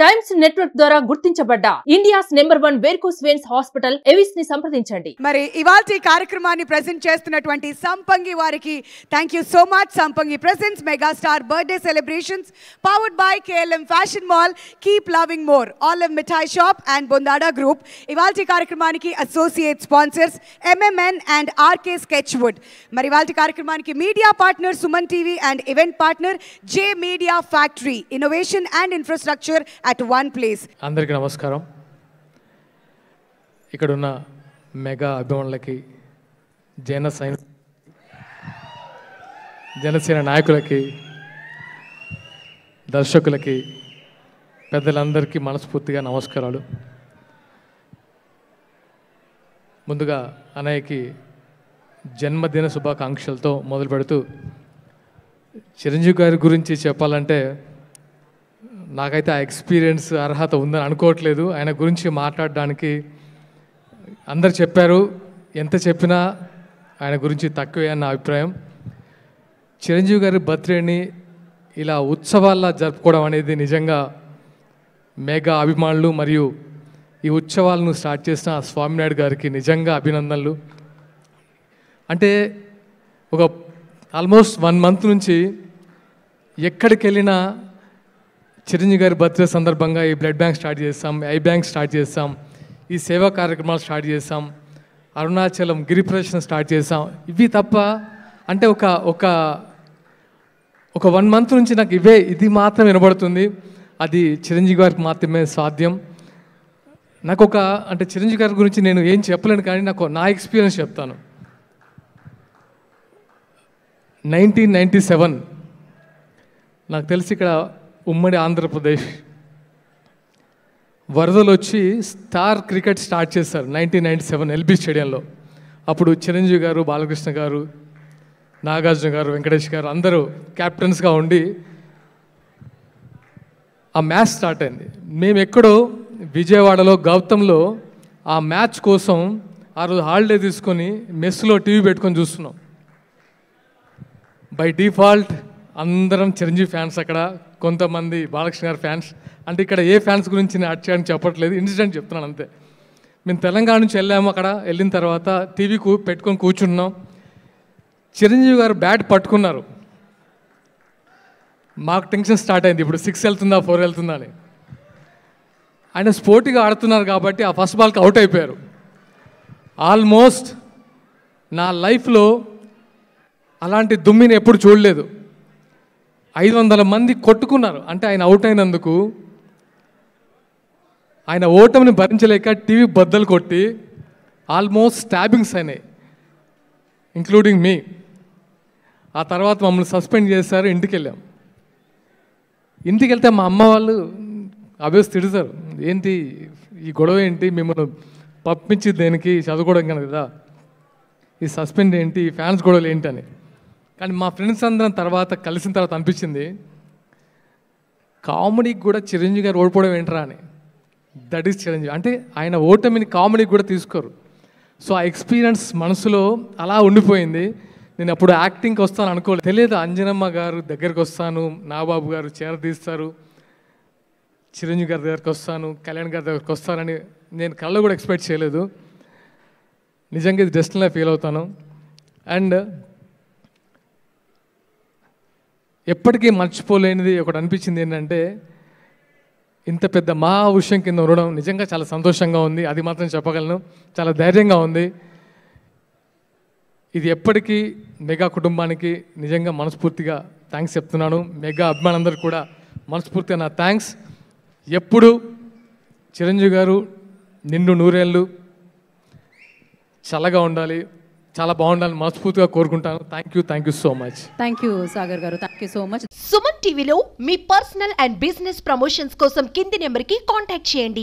Times network ద్వారా గుర్తించబడ్డ India's number 1 varicose veins hospital Avis ని సంప్రదించండి. మరి ఇవాల్టి కార్యక్రమాన్ని ప్రెజెంట్ చేస్తున్నటువంటి సంపంగి వారికి thank you so much. Sampangi presents megastar birthday celebrations powered by KLM fashion mall, keep loving more, Olive Mithai shop and Bondada group. ఇవాల్టి కార్యక్రమానికి associate sponsors MMN and RK Sketchwood. మరి ఇవాల్టి కార్యక్రమానికి media partner Suman TV and event partner J media factory, innovation and infrastructure at one place. అందరికీ నమస్కారం. ఇక్కడ ఉన్న mega అభిమానులకి, జనసేన నాయకులకి, దర్శకులకి, పెద్దలందరికీ మనస్ఫూర్తిగా నమస్కారాలు. ముందుగా అన్నయ్యకి జన్మదిన శుభాకాంక్షలతో మొదలు పెడుతూ, చిరంజీవి గారి గురించి చెప్పాలంటే నాకైతే ఆ ఎక్స్పీరియన్స్ అర్హత ఉందని అనుకోవట్లేదు. ఆయన గురించి మాట్లాడడానికి అందరు చెప్పారు, ఎంత చెప్పినా ఆయన గురించి తక్కువే అన్న అభిప్రాయం. చిరంజీవి గారి బర్త్డేని ఇలా ఉత్సవాల్లో జరుపుకోవడం అనేది నిజంగా మెగా అభిమానులు మరియు ఈ ఉత్సవాలను స్టార్ట్ చేసిన స్వామినాయుడు గారికి నిజంగా అభినందనలు. అంటే ఒక ఆల్మోస్ట్ 1 month నుంచి ఎక్కడికి వెళ్ళినా చిరంజీవి గారి బర్త్డే సందర్భంగా ఈ బ్లడ్ బ్యాంక్ స్టార్ట్ చేస్తాం, ఐ బ్యాంక్ స్టార్ట్ చేస్తాం, ఈ సేవా కార్యక్రమాలు స్టార్ట్ చేస్తాం, అరుణాచలం గిరి ప్రదర్శన స్టార్ట్ చేస్తాం. ఇవి తప్ప అంటే ఒక 1 month నుంచి నాకు ఇది మాత్రం వినబడుతుంది. అది చిరంజీవి గారికి మాత్రమే సాధ్యం. నాకు అంటే చిరంజీవి గారి గురించి నేను ఏం చెప్పలేను, కానీ నా ఎక్స్పీరియన్స్ చెప్తాను. 1997 నాకు తెలిసి ఇక్కడ ఉమ్మడి ఆంధ్రప్రదేశ్ వరదలు వచ్చి స్టార్ క్రికెట్ స్టార్ట్ చేశారు 1997 LB స్టేడియంలో. అప్పుడు చిరంజీవి గారు, బాలకృష్ణ గారు, నాగార్జున గారు, వెంకటేష్ గారు అందరూ క్యాప్టెన్స్గా ఉండి ఆ మ్యాచ్ స్టార్ట్ అయింది. మేము ఎక్కడో విజయవాడలో గౌతంలో ఆ మ్యాచ్ కోసం ఆ రోజు హాలిడే తీసుకొని మెస్లో టీవీ పెట్టుకొని చూస్తున్నాం. బై డిఫాల్ట్ అందరం చిరంజీవి ఫ్యాన్స్, అక్కడ కొంతమంది బాలకృష్ణ గారి ఫ్యాన్స్. అంటే ఇక్కడ ఏ ఫ్యాన్స్ గురించి నేను యాడ్ చేయడానికి చెప్పట్లేదు, ఇన్సిడెంట్ చెప్తున్నాను అంతే. మేము తెలంగాణ నుంచి వెళ్ళాము. అక్కడ వెళ్ళిన తర్వాత టీవీ పెట్టుకొని కూర్చున్నాం. చిరంజీవి గారు బ్యాట్ పట్టుకున్నారు. మాకు టెన్షన్ స్టార్ట్ అయింది, ఇప్పుడు 6 వెళ్తుందా 4 వెళ్తుందా అని. ఆయన స్పోర్టిగా ఆడుతున్నారు కాబట్టి ఆ ఫస్ట్ బాల్కి అవుట్ అయిపోయారు. ఆల్మోస్ట్ నా లైఫ్లో అలాంటి దుమ్మిని ఎప్పుడు చూడలేదు. 500 మంది కొట్టుకున్నారు. అంటే ఆయన అవుట్ అయినందుకు ఆయన ఓటమిని భరించలేక టీవీ బద్దలు కొట్టి ఆల్మోస్ట్ స్టాబింగ్స్ అయినాయి, ఇంక్లూడింగ్ మీ. ఆ తర్వాత మమ్మల్ని సస్పెండ్ చేశారు. ఇంటికి వెళ్ళాం. ఇంటికి వెళ్తే మా అమ్మ వాళ్ళు అభ్యస్ తిడతారు, ఏంటి ఈ గొడవ ఏంటి, మిమ్మల్ని పంపించి దేనికి, చదువుకోవడం కదా, ఈ సస్పెండ్ ఏంటి, ఈ ఫ్యాన్స్ గొడవలు ఏంటి అని. కానీ మా ఫ్రెండ్స్ అందరం తర్వాత కలిసిన తర్వాత అనిపించింది, కామెడీకి కూడా చిరంజీవి గారు ఓడిపోవడం ఏంట్రా అని. That is Chiranjeevi. అంటే ఆయన ఓటమిని కామెడీకి కూడా తీసుకోరు. సో ఆ ఎక్స్పీరియన్స్ మనసులో అలా ఉండిపోయింది. నేను అప్పుడు యాక్టింగ్కి వస్తాను అనుకోలేదు, తెలియదు అంజనమ్మ గారు దగ్గరికి వస్తాను, నాగబాబు గారు చేరదీస్తారు, చిరంజీవి గారి దగ్గరికి వస్తాను, కళ్యాణ్ గారి దగ్గరికి వస్తానని నేను కళ్ళలో కూడా ఎక్స్పెక్ట్ చేయలేదు. నిజంగా ఇది డెస్టినీలో ఫీల్ అవుతాను. అండ్ ఎప్పటికీ మర్చిపోలేనిది ఒకటి అనిపించింది ఏంటంటే, ఇంత పెద్ద మహా విషయం కింద ఉండడం నిజంగా చాలా సంతోషంగా ఉంది. అది మాత్రం చెప్పగలను. చాలా ధైర్యంగా ఉంది. ఇది ఎప్పటికీ మెగా కుటుంబానికి నిజంగా మనస్ఫూర్తిగా థ్యాంక్స్ చెప్తున్నాను. మెగా అభిమానులందరూ కూడా మనస్ఫూర్తిగా నా థ్యాంక్స్. ఎప్పుడు చిరంజీవి గారు నిండు నూరేళ్ళు చల్లగా ఉండాలి, చాలా బాగుండాలని మనస్ఫూర్తిగా కోరుకుంటాను. Thank you so much. Thank you Sagar garu, thank you so much. Suman టీవీలో మీ పర్సనల్ అండ్ బిజినెస్ ప్రమోషన్స్ కోసం కింది నెంబర్కి కాంటాక్ట్ చేయండి.